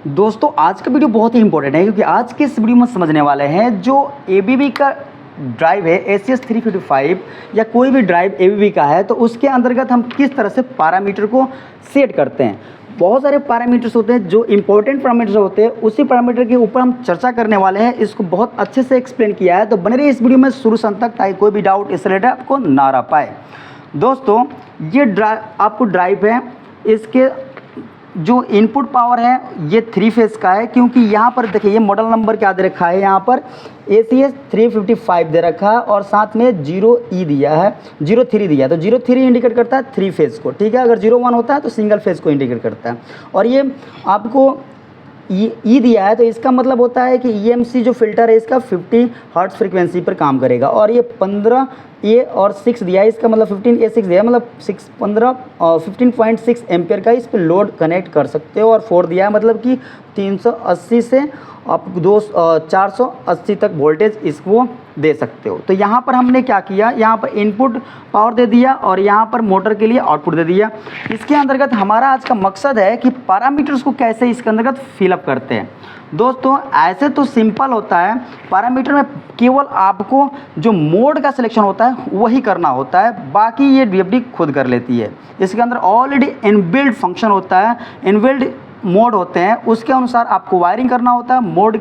दोस्तों आज का वीडियो बहुत ही इंपॉर्टेंट है क्योंकि आज के इस वीडियो में समझने वाले हैं जो ABB का ड्राइव है ACS 355 या कोई भी ड्राइव ABB का है तो उसके अंतर्गत हम किस तरह से पैरामीटर को सेट करते हैं। बहुत सारे पैरामीटर्स होते हैं जो इंपॉर्टेंट पैरामीटर्स होते हैं, उसी पैरामीटर के ऊपर हम चर्चा करने वाले हैं। इसको बहुत अच्छे से एक्सप्लेन किया है, तो बने रहिए इस वीडियो में शुरू से अंत तक ताकि कोई भी डाउट इस रिलेटेड आपको ना रह पाए। दोस्तों ये आपको ड्राइव है, इसके जो इनपुट पावर है ये 3 फेज़ का है क्योंकि यहाँ पर देखिए ये मॉडल नंबर क्या दे रखा है, यहाँ पर ACS 355 दे रखा है और साथ में 0E दिया है, 03 दिया है। तो 03 इंडिकेट करता है 3 फेज़ को, ठीक है। अगर 01 होता है तो सिंगल फेज़ को इंडिकेट करता है। और ये आपको ई दिया है तो इसका मतलब होता है कि EMC जो फिल्टर है इसका 50 हर्ट्ज फ्रीक्वेंसी पर काम करेगा। और ये 15A और 6 दिया है, इसका मतलब 15A6 दिया है, मतलब 15.6 एम्पियर का इस पर लोड कनेक्ट कर सकते हो। और 4 दिया है मतलब कि 380 से आप 480 तक वोल्टेज इसको दे सकते हो। तो यहाँ पर हमने क्या किया, यहाँ पर इनपुट पावर दे दिया और यहाँ पर मोटर के लिए आउटपुट दे दिया। इसके अंतर्गत हमारा आज का मकसद है कि पैरामीटर्स को कैसे इसके अंतर्गत फिलअप करते हैं। दोस्तों ऐसे तो सिंपल होता है, पैरामीटर में केवल आपको जो मोड का सिलेक्शन होता है वही करना होता है, बाकी ये DFD खुद कर लेती है। इसके अंदर ऑलरेडी इनबिल्ट फंक्शन होता है, इनबिल्ट मोड होते हैं, उसके अनुसार आपको वायरिंग करना होता है मोड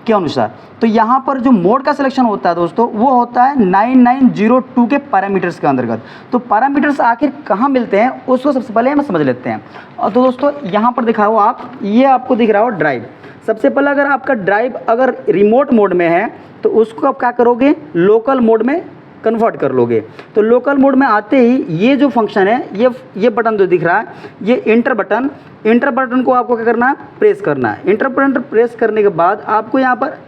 के अनुसार। तो यहाँ पर जो मोड का सिलेक्शन होता है दोस्तों वो होता है 9902 के पैरामीटर्स के अंतर्गत। तो पैरामीटर्स आखिर कहाँ मिलते हैं उसको सबसे पहले हम समझ लेते हैं। और तो दोस्तों यहाँ पर दिखा हो आप, ये आपको दिख रहा हो ड्राइव। सबसे पहले अगर आपका ड्राइव अगर रिमोट मोड में है तो उसको आप क्या करोगे, लोकल मोड में कन्वर्ट कर लोगे। तो लोकल मोड में आते ही ये जो फंक्शन है, ये बटन जो दिख रहा है ये इंटर बटन को आपको क्या करना है, प्रेस करना है। इंटर बटन प्रेस करने के बाद आपको यहाँ पर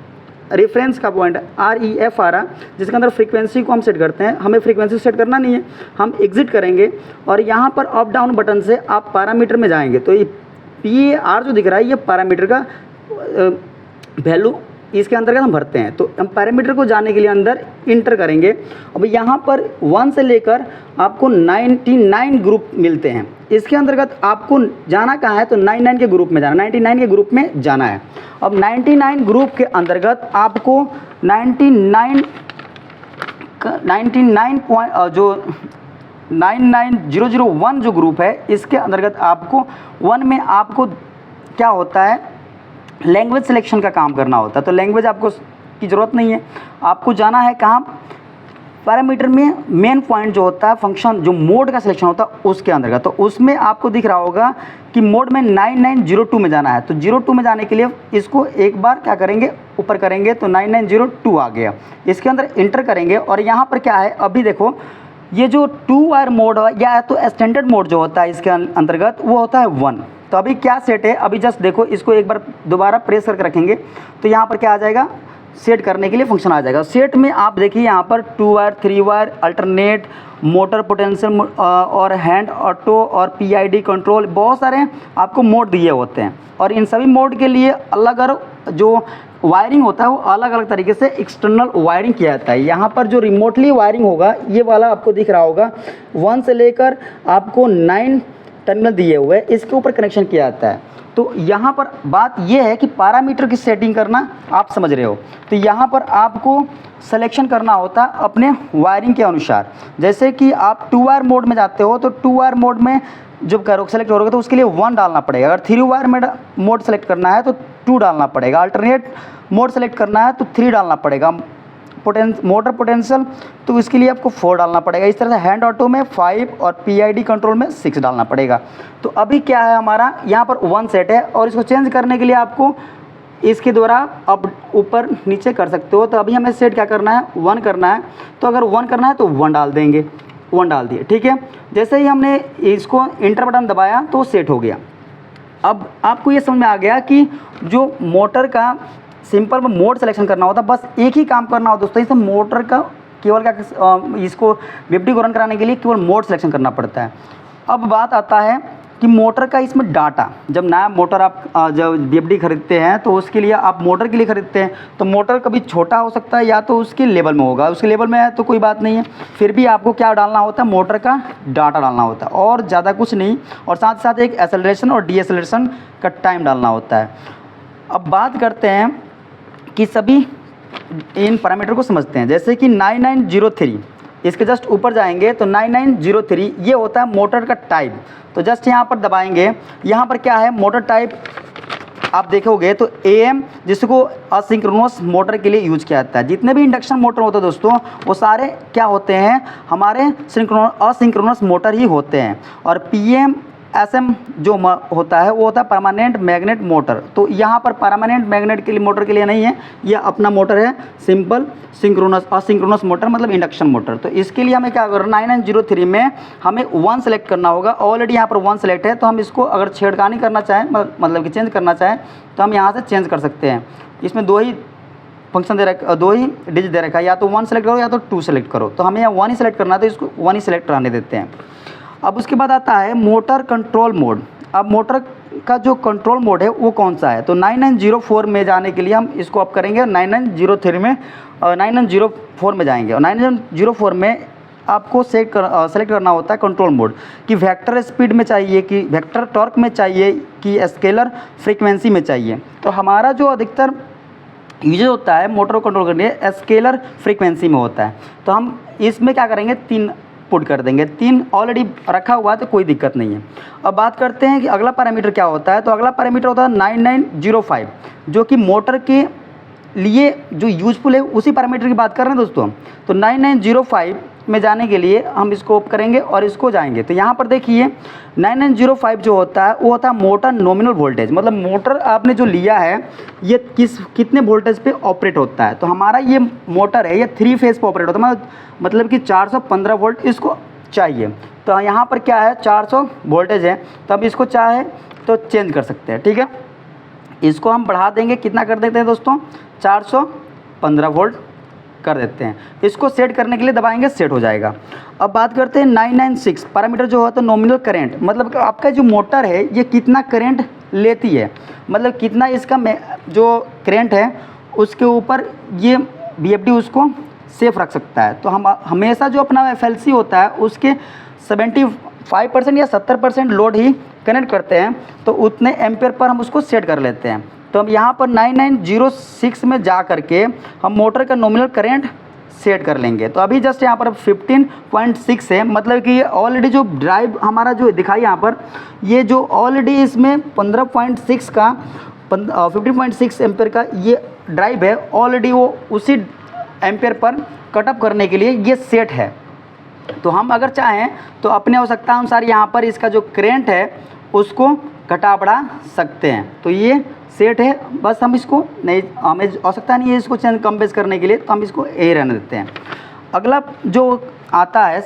रेफरेंस का पॉइंट REF आ रहा, जिसके अंदर फ्रीक्वेंसी को हम सेट करते हैं। हमें फ्रीक्वेंसी सेट करना नहीं है, हम एग्जिट करेंगे और यहाँ पर अप डाउन बटन से आप पैरामीटर में जाएंगे। तो ये PAR जो दिख रहा है ये पैरामीटर का वैल्यू इसके अंतर्गत हम भरते हैं। तो हम पैरामीटर को जाने के लिए अंदर इंटर करेंगे। अब यहाँ पर 1 से लेकर आपको 99 ग्रुप मिलते हैं। इसके अंतर्गत आपको जाना कहाँ है, तो 99 के ग्रुप में जाना, 99 के ग्रुप में जाना है। अब 99 ग्रुप के अंतर्गत आपको 99001 जो ग्रुप है इसके अंतर्गत आपको 1 में आपको क्या होता है, लैंग्वेज सिलेक्शन का काम करना होता है। तो लैंग्वेज आपको की ज़रूरत नहीं है, आपको जाना है कहाँ, पैरामीटर में मेन पॉइंट जो होता है फंक्शन जो मोड का सिलेक्शन होता है उसके अंतर्गत। तो उसमें आपको दिख रहा होगा कि मोड में 9902 में जाना है। तो 02 में जाने के लिए इसको एक बार क्या करेंगे, ऊपर करेंगे तो 9902 आ गया। इसके अंदर इंटर करेंगे और यहाँ पर क्या है, अभी देखो ये जो 2 वायर मोड या तो स्टैंडर्ड मोड जो होता है इसके अंतर्गत वो होता है 1। तो अभी क्या सेट है, अभी जस्ट देखो इसको एक बार दोबारा प्रेस करके रखेंगे तो यहाँ पर क्या आ जाएगा, सेट करने के लिए फंक्शन आ जाएगा। सेट में आप देखिए यहाँ पर 2 wire 3 wire alternate motor potential और हैंड ऑटो और PID कंट्रोल, बहुत सारे आपको मोड दिए होते हैं। और इन सभी मोड के लिए अलग अलग जो वायरिंग होता है वो अलग अलग तरीके से एक्सटर्नल वायरिंग किया जाता है। यहाँ पर जो रिमोटली वायरिंग होगा ये वाला आपको दिख रहा होगा, 1 से लेकर आपको 9 टर्मिनल दिए हुए हैं, इसके ऊपर कनेक्शन किया जाता है। तो यहाँ पर बात यह है कि पैरामीटर की सेटिंग करना आप समझ रहे हो। तो यहाँ पर आपको सिलेक्शन करना होता है अपने वायरिंग के अनुसार। जैसे कि आप 2 वायर मोड में जाते हो तो 2 वायर मोड में जब सेलेक्ट करोगे तो उसके लिए 1 डालना पड़ेगा। अगर 3 वायर में मोड सेलेक्ट करना है तो 2 डालना पड़ेगा। अल्टरनेट मोड सेलेक्ट करना है तो 3 डालना पड़ेगा। मोटर पोटेंशियल तो इसके लिए आपको 4 डालना पड़ेगा। इस तरह से हैंड ऑटो में 5 और PID कंट्रोल में 6 डालना पड़ेगा। तो अभी क्या है हमारा यहाँ पर 1 सेट है और इसको चेंज करने के लिए आपको इसके द्वारा अब ऊपर नीचे कर सकते हो। तो अभी हमें सेट क्या करना है, 1 करना है। तो अगर 1 करना है तो 1 डाल देंगे, 1 डाल दिए, ठीक है। जैसे ही हमने इसको इंटर बटन दबाया तो सेट हो गया। अब आपको ये समझ में आ गया कि जो मोटर का सिंपल मोड सिलेक्शन करना होता है, बस एक ही काम करना होता है दोस्तों। इसे मोटर का केवल क्या इसको DFD को रन कराने के लिए केवल मोड सिलेक्शन करना पड़ता है। अब बात आता है कि मोटर का इसमें डाटा, जब नया मोटर आप जब DFD खरीदते हैं तो उसके लिए आप मोटर के लिए खरीदते हैं तो मोटर कभी छोटा हो सकता है या तो उसके लेवल में होगा, उसके लेवल में है तो कोई बात नहीं है। फिर भी आपको क्या डालना होता है, मोटर का डाटा डालना होता है और ज़्यादा कुछ नहीं। और साथ साथ एक एक्सेलरेशन और डीएक्सेलरेशन का टाइम डालना होता है। अब बात करते हैं कि सभी इन पैरामीटर को समझते हैं। जैसे कि 9903, इसके जस्ट ऊपर जाएंगे तो 9903 ये होता है मोटर का टाइप। तो जस्ट यहाँ पर दबाएंगे, यहाँ पर क्या है मोटर टाइप आप देखोगे तो AM, जिसको असिंक्रोनस मोटर के लिए यूज किया जाता है। जितने भी इंडक्शन मोटर होते हैं दोस्तों वो सारे क्या होते हैं, हमारे असिंक्रोनस मोटर ही होते हैं। और PM SM जो होता है वो होता है परमानेंट मैग्नेट मोटर। तो यहाँ पर परमानेंट मैग्नेट के लिए मोटर के लिए नहीं है, यह अपना मोटर है सिंपल सिंक्रोनस असिंक्रोनस मोटर मतलब इंडक्शन मोटर। तो इसके लिए हमें क्या करना, 9903 में हमें 1 सेलेक्ट करना होगा। ऑलरेडी यहाँ पर 1 सेलेक्ट है, तो हम इसको अगर छेड़खानी करना चाहें मतलब कि चेंज करना चाहें तो हम यहाँ से चेंज कर सकते हैं। इसमें 2 ही फंक्शन दे रखा, 2 ही डिजिट दे रखा है, या तो 1 सेलेक्ट करो या तो 2 सेलेक्ट करो। तो हमें यहाँ 1 ही सेलेक्ट करना है, तो इसको 1 ही सेलेक्ट रहने देते हैं। अब उसके बाद आता है मोटर कंट्रोल मोड। अब मोटर का जो कंट्रोल मोड है वो कौन सा है, तो 9904 में जाने के लिए हम इसको अप करेंगे 9903 में, और 9904 में जाएंगे। और 9904 में आपको सेलेक्ट करना होता है कंट्रोल मोड कि वेक्टर स्पीड में चाहिए, कि वेक्टर टॉर्क में चाहिए, कि स्केलर फ्रीक्वेंसी में चाहिए। तो हमारा जो अधिकतर यूज होता है मोटर को कंट्रोल करने के लिए स्केलर फ्रीक्वेंसी में होता है। तो हम इसमें क्या करेंगे, 3 पुट कर देंगे। 3 ऑलरेडी रखा हुआ है तो कोई दिक्कत नहीं है। अब बात करते हैं कि अगला पैरामीटर क्या होता है, तो अगला पैरामीटर होता है 9905, जो कि मोटर के लिए जो यूजफुल है उसी पैरामीटर की बात कर रहे हैं दोस्तों। तो 9905 में जाने के लिए हम इसको ऑफ करेंगे और इसको जाएंगे। तो यहाँ पर देखिए 9905 जो होता है वो होता है मोटर नॉमिनल वोल्टेज, मतलब मोटर आपने जो लिया है ये कितने वोल्टेज पे ऑपरेट होता है। तो हमारा ये मोटर है ये 3 फेज पे ऑपरेट होता है, मतलब कि 415 वोल्ट इसको चाहिए। तो यहाँ पर क्या है 400 वोल्टेज है, तो अब इसको चाहे तो चेंज कर सकते हैं। ठीक है, इसको हम बढ़ा देंगे, कितना कर देते हैं दोस्तों, 415 वोल्ट कर देते हैं। इसको सेट करने के लिए दबाएंगे, सेट हो जाएगा। अब बात करते हैं 996 पैरामीटर जो होता है नॉमिनल करंट, मतलब कि आपका जो मोटर है ये कितना करंट लेती है, मतलब कितना इसका जो करंट है उसके ऊपर ये BFD उसको सेफ रख सकता है। तो हम हमेशा जो अपना FLC होता है उसके 75% या 70% लोड ही कनेक्ट करते हैं, तो उतने एम्पेयर पर हम उसको सेट कर लेते हैं। तो अब यहाँ पर 9906 में जा करके हम मोटर का नॉमिनल करंट सेट कर लेंगे। तो अभी जस्ट यहाँ पर 15.6 है, मतलब कि ये ऑलरेडी जो ड्राइव हमारा जो दिखाई यहाँ पर ये जो ऑलरेडी इसमें 15.6 का 15.6 एम्पेयर का ये ड्राइव है, ऑलरेडी वो उसी एम्पेयर पर कटअप करने के लिए ये सेट है। तो हम अगर चाहें तो अपने आवश्यकता अनुसार यहाँ पर इसका जो करंट है उसको घटा बढ़ा सकते हैं। तो ये सेट है, बस हम इसको नहीं, हमें आवश्यकता नहीं है इसको चेंज कम बेस करने के लिए, तो हम इसको ए रहने देते हैं। अगला जो आता है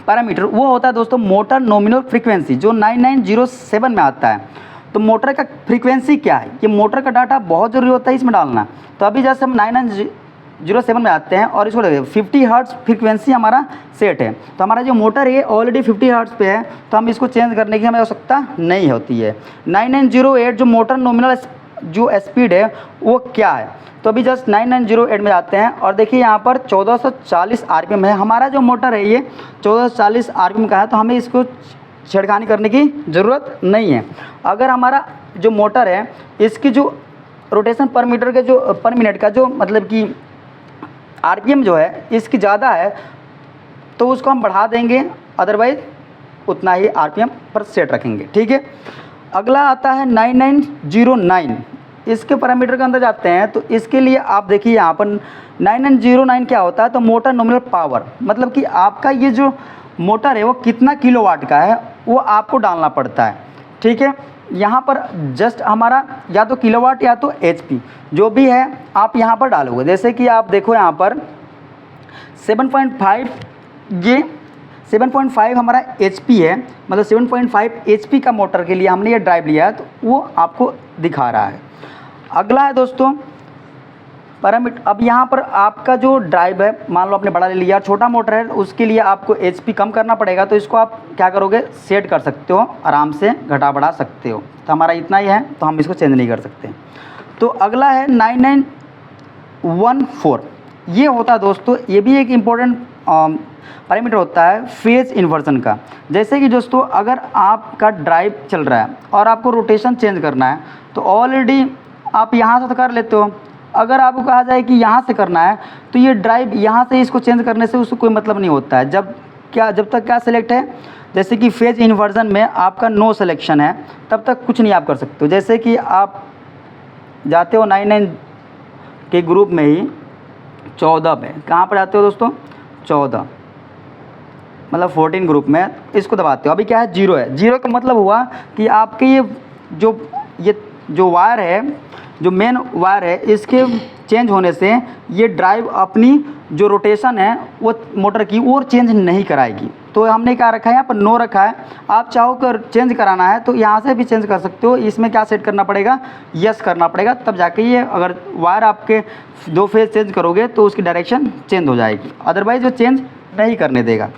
पैरामीटर वो होता है दोस्तों मोटर नॉमिनल फ्रीक्वेंसी, जो 9907 में आता है। तो मोटर का फ्रीक्वेंसी क्या है, ये मोटर का डाटा बहुत ज़रूरी होता है इसमें डालना। तो अभी जैसे हम 9907 में आते हैं और इसको 50 हर्ट्ज़ फ्रीक्वेंसी हमारा सेट है। तो हमारा जो मोटर है ऑलरेडी 50 हर्ट्ज़ पे है, तो हम इसको चेंज करने की हमें आवश्यकता नहीं होती है। 9908 जो मोटर नॉमिनल जो स्पीड है वो क्या है, तो अभी जस्ट 9908 में आते हैं और देखिए यहाँ पर 1440 RPM है। हमारा जो मोटर है ये 1440 RPM का है, तो हमें इसको छेड़खानी करने की ज़रूरत नहीं है। अगर हमारा जो मोटर है इसकी जो रोटेशन पर मीटर के जो पर मिनट का जो मतलब कि RPM जो है इसकी ज़्यादा है तो उसको हम बढ़ा देंगे, अदरवाइज़ उतना ही RPM पर सेट रखेंगे। ठीक है, अगला आता है 9909, इसके पैरामीटर के अंदर जाते हैं। तो इसके लिए आप देखिए यहाँ पर 9909 क्या होता है, तो मोटर नॉमिनल पावर, मतलब कि आपका ये जो मोटर है वो कितना किलोवाट का है वो आपको डालना पड़ता है। ठीक है, यहाँ पर जस्ट हमारा या तो किलोवाट या तो HP जो भी है आप यहाँ पर डालोगे। जैसे कि आप देखो यहाँ पर 7.5 ये 7.5 हमारा HP है, मतलब 7.5 HP का मोटर के लिए हमने ये ड्राइव लिया है, तो वो आपको दिखा रहा है। अगला है दोस्तों पैरामीटर। अब यहाँ पर आपका जो ड्राइव है मान लो आपने बड़ा ले लिया, छोटा मोटर है उसके लिए आपको HP कम करना पड़ेगा, तो इसको आप क्या करोगे सेट कर सकते हो, आराम से घटा बढ़ा सकते हो। तो हमारा इतना ही है तो हम इसको चेंज नहीं कर सकते। तो अगला है 9914, ये होता है दोस्तों, ये भी एक इम्पोर्टेंट पैरामीटर होता है फेज इन्वर्जन का। जैसे कि दोस्तों अगर आपका ड्राइव चल रहा है और आपको रोटेशन चेंज करना है, तो ऑलरेडी आप यहाँ से तो कर लेते हो। अगर आपको कहा जाए कि यहाँ से करना है तो ये ड्राइव यहाँ से इसको चेंज करने से उसको कोई मतलब नहीं होता है। जब तक क्या सेलेक्ट है, जैसे कि फेज इन्वर्जन में आपका नो सिलेक्शन है, तब तक कुछ नहीं आप कर सकते हो। जैसे कि आप जाते हो 99 के ग्रुप में ही 14 पे, कहाँ पर जाते हो दोस्तों 14 मतलब 14 ग्रुप में, इसको दबाते हो। अभी क्या है, जीरो है। जीरो का मतलब हुआ कि आपके ये जो वायर है, जो मेन वायर है, इसके चेंज होने से ये ड्राइव अपनी जो रोटेशन है वो मोटर की और चेंज नहीं कराएगी। तो हमने क्या रखा है, यहाँ पर नो रखा है। आप चाहो कर चेंज कराना है तो यहाँ से भी चेंज कर सकते हो। इसमें क्या सेट करना पड़ेगा, यस करना पड़ेगा, तब जाके ये अगर वायर आपके 2 फेज चेंज करोगे तो उसकी डायरेक्शन चेंज हो जाएगी, अदरवाइज़ वो चेंज नहीं करने देगा।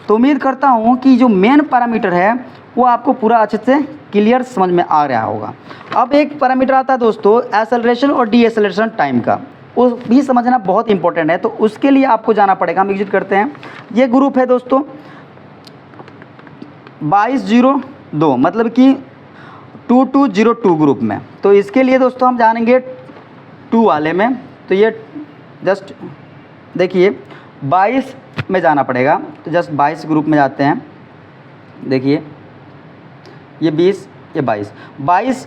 तो उम्मीद करता हूँ कि जो मेन पैरामीटर है वो आपको पूरा अच्छे से क्लियर समझ में आ रहा होगा। अब एक पैरामीटर आता है दोस्तों एक्सेलरेशन और डीएक्सेलरेशन टाइम का, वो भी समझना बहुत इंपॉर्टेंट है। तो उसके लिए आपको जाना पड़ेगा, हम एग्जिट करते हैं। ये ग्रुप है दोस्तों 2202 मतलब कि 2202 ग्रुप में। तो इसके लिए दोस्तों हम जानेंगे 2 वाले में। तो ये जस्ट देखिए 22 में जाना पड़ेगा, तो जस्ट 22 ग्रुप में जाते हैं। देखिए ये 20, ये 22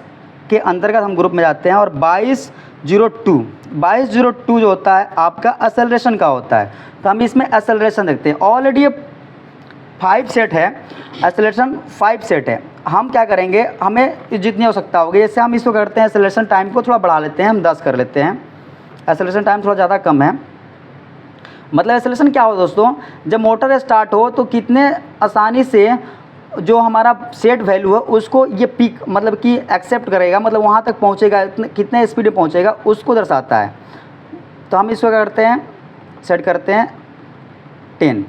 के अंतर्गत हम ग्रुप में जाते हैं। और 2202 जो होता है आपका एक्सेलरेशन का होता है। तो हम इसमें एक्सेलरेशन देखते हैं। ऑलरेडी ये 5 सेट है, एक्सेलरेशन 5 सेट है। हम क्या करेंगे, हमें जितनी आवश्यकता होगी, जैसे हम इसको करते हैं एक्सेलरेशन टाइम को थोड़ा बढ़ा लेते हैं, हम 10 कर लेते हैं। एक्सेलरेशन टाइम थोड़ा ज़्यादा कम है। मतलब एक्सेलरेशन क्या हो दोस्तों, जब मोटर स्टार्ट हो तो कितने आसानी से जो हमारा सेट वैल्यू है उसको ये पिक मतलब कि एक्सेप्ट करेगा, मतलब वहाँ तक पहुँचेगा, कितने स्पीड में पहुँचेगा उसको दर्शाता है। तो हम इसको क्या करते हैं, सेट करते हैं 10।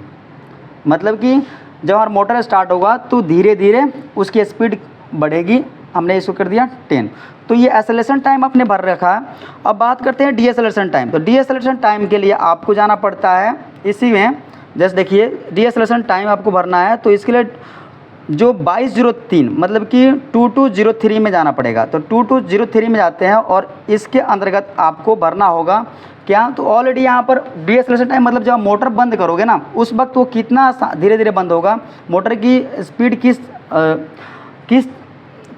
मतलब कि जब हमारा मोटर स्टार्ट होगा तो धीरे धीरे उसकी स्पीड बढ़ेगी। हमने इसको कर दिया 10। तो ये एक्सेलरेशन टाइम आपने भर रखा है। अब बात करते हैं डीएक्सेलरेशन टाइम। तो डीएक्सेलरेशन टाइम के लिए आपको जाना पड़ता है इसी में, जैसे देखिए डीएक्सेलरेशन टाइम आपको भरना है। तो इसके लिए जो 2203 मतलब कि 2203 में जाना पड़ेगा। तो 2203 में जाते हैं और इसके अंतर्गत आपको भरना होगा क्या, तो ऑलरेडी यहाँ पर डीएक्सेलरेशन टाइम मतलब जब आप मोटर बंद करोगे ना उस वक्त वो कितना धीरे धीरे बंद होगा, मोटर की स्पीड किस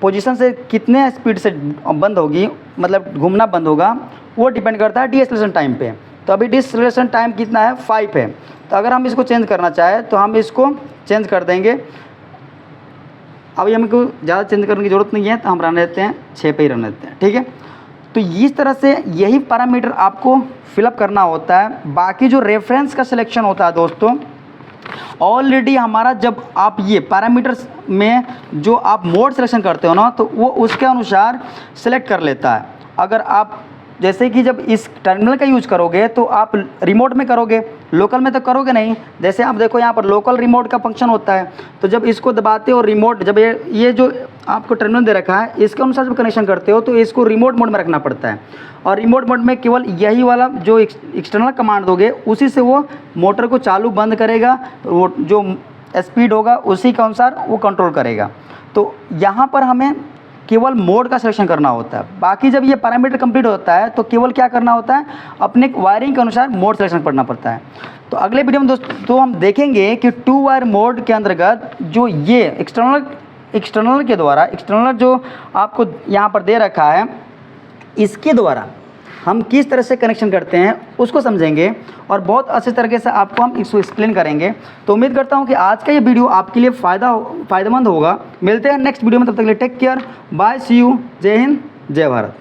पोजीशन से कितने स्पीड से बंद होगी, मतलब घूमना बंद होगा, वो डिपेंड करता है डीएक्सेलरेशन टाइम पे। तो अभी डीएक्सेलरेशन टाइम कितना है, 5 है। तो अगर हम इसको चेंज करना चाहें तो हम इसको चेंज कर देंगे। अभी हमको ज़्यादा चेंज करने की ज़रूरत नहीं है, तो हम रहने देते हैं 6 पे ही रहने देते हैं, ठीक है। तो इस तरह से यही पैरामीटर आपको फिलअप करना होता है। बाकी जो रेफरेंस का सिलेक्शन होता है दोस्तों, ऑलरेडी हमारा जब आप ये पैरामीटर्स में जो आप मोड सिलेक्शन करते हो ना तो वो उसके अनुसार सेलेक्ट कर लेता है। अगर आप जैसे कि जब इस टर्मिनल का यूज करोगे तो आप रिमोट में करोगे, लोकल में तो करोगे नहीं। जैसे आप देखो यहाँ पर लोकल रिमोट का फंक्शन होता है, तो जब इसको दबाते हो रिमोट, जब ये जो आपको टर्मिनल दे रखा है इसके अनुसार जब कनेक्शन करते हो तो इसको रिमोट मोड में रखना पड़ता है। और रिमोट मोड में केवल यही वाला जो एक्सटर्नल कमांड दोगे उसी से वो मोटर को चालू बंद करेगा, वो जो स्पीड होगा उसी के अनुसार वो कंट्रोल करेगा। तो यहाँ पर हमें केवल मोड का सिलेक्शन करना होता है। बाकी जब ये पैरामीटर कंप्लीट होता है तो केवल क्या करना होता है, अपने वायरिंग के अनुसार मोड सिलेक्शन करना पड़ता है। तो अगले वीडियो में दोस्तों हम देखेंगे कि 2 वायर मोड के अंतर्गत जो ये एक्सटर्नल के द्वारा, एक्सटर्नल जो आपको यहाँ पर दे रखा है इसके द्वारा हम किस तरह से कनेक्शन करते हैं उसको समझेंगे और बहुत अच्छे तरीके से आपको हम इसको एक्सप्लेन करेंगे। तो उम्मीद करता हूं कि आज का ये वीडियो आपके लिए फ़ायदेमंद होगा। मिलते हैं नेक्स्ट वीडियो में, तब तक के लिए take care, bye, see you, जय हिंद, जय भारत।